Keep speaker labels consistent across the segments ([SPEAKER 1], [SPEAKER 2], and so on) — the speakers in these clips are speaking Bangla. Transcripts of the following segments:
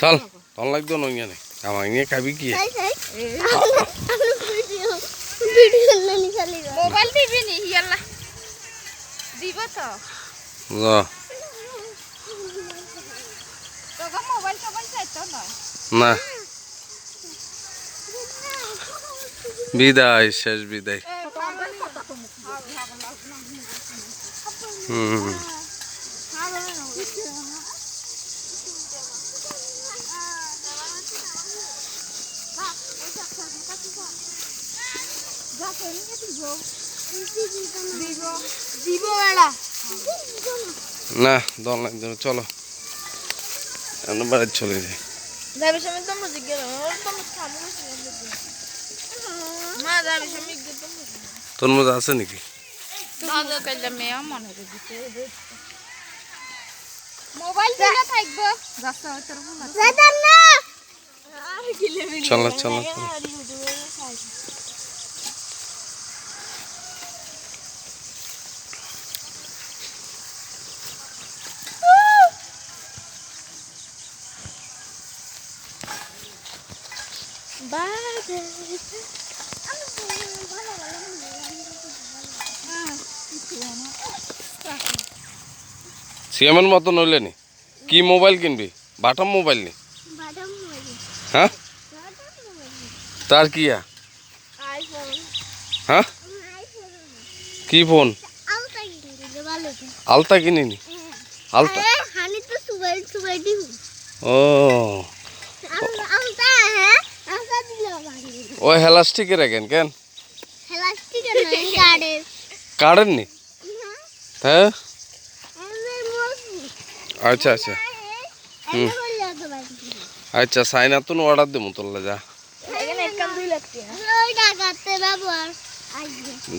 [SPEAKER 1] চল তল লাগতো নই জানে আমার নিয়ে খাবি কি
[SPEAKER 2] মোবাইল দিবি নি ইয়াল্লা দিব তো
[SPEAKER 1] না
[SPEAKER 2] তোকে মোবাইল টোবাইল চাইতো না
[SPEAKER 1] না বিদায় শেষ বিদায় না দল লাগবে চলো আমরা বাড়ি চলে যাই তরমুজ আছে নাকি চলো চলো সিএমের মতন হইলে নি কি মোবাইল কিনবি বাটাম মোবাইল নি হ্যাঁ তার কি হ্যাঁ কি ফোন আলতা কিনিনি আলতা ও ও হেলাস্টিকে রাখেন কেন কার্ডের নি হ্যাঁ আচ্ছা আচ্ছা আচ্ছা সাইনা তো অর্ডার দেবো তোলা যা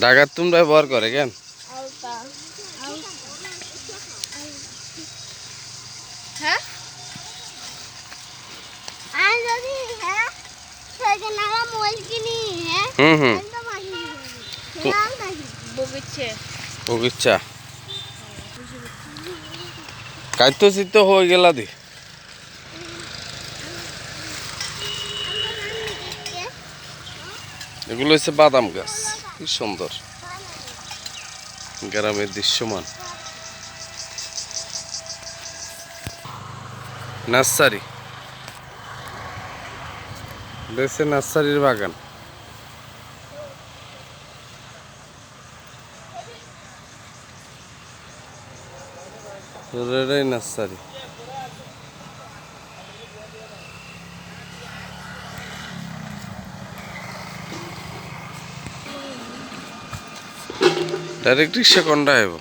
[SPEAKER 1] ডাকাত তুমি ব্যবহার করে কেন বগিচা কাইত চিত্ত হয়ে গেলা দি এগুলো হচ্ছে বাদাম গাছ কি সুন্দর গ্রামের দৃশ্যমান নার্সারি দেশে নার্সারির বাগান নার্সারি ডাইরেক্ট রিক্সা কোনটা আইব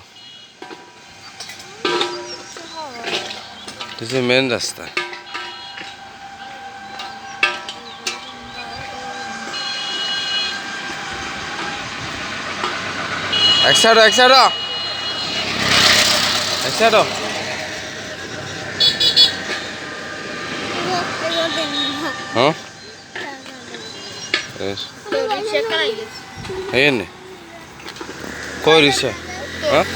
[SPEAKER 1] মেন রাস্তা এক সাইড হ্যাঁ এনে কই রিক্সা হ্যাঁ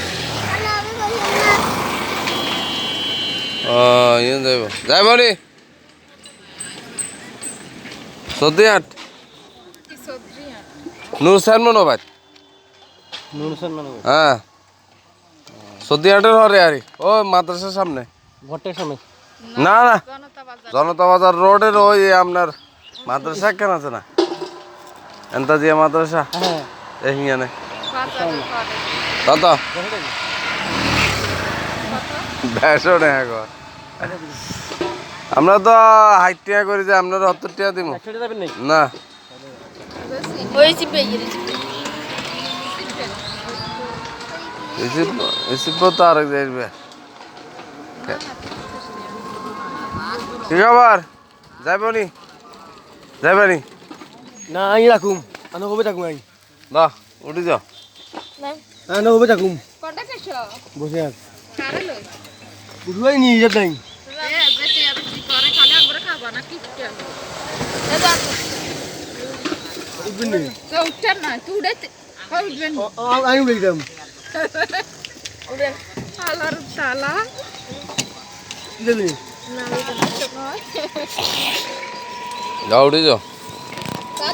[SPEAKER 1] ইয়ে যাইব নি সদ্দিহাট নুরসান মনোবাদ হ্যাঁ সদ্দিহাটের হরে আরে ও মাদ্রাসার সামনে
[SPEAKER 3] ভোটের সামনে
[SPEAKER 1] না না জনতা বাজার রোডের ওই আপনার মাদ্রাসা কেন আছে না এন্তাজিয়া মাদ্রাসা এই হিয়ানে কত বেশো টাকা কর আমরা তো 60 টাকা করি যে আপনার 70 টাকা দিব না তো আরেক যাইবে কি খবর যাইবনি
[SPEAKER 3] না আই রাখুম আনো কবে থাকুম আই
[SPEAKER 1] দা উঠি যাও
[SPEAKER 3] আনো কবে থাকুম
[SPEAKER 2] কোনটা কেছো
[SPEAKER 3] বসে আর
[SPEAKER 2] কারে লই
[SPEAKER 3] উঠুই নি যাব নাই
[SPEAKER 2] যেতে আর কি করে খালি আমরা খাবা না কি কেন দাদা
[SPEAKER 3] উঠবেন নি
[SPEAKER 2] তো উঠছ না তুই উঠতে উঠবেন
[SPEAKER 3] আই উঠাইতাম
[SPEAKER 2] উঠেন আলার তালা
[SPEAKER 3] কি দেবি
[SPEAKER 2] না, ওই জন্য নয়।
[SPEAKER 1] যাও উঠে যাও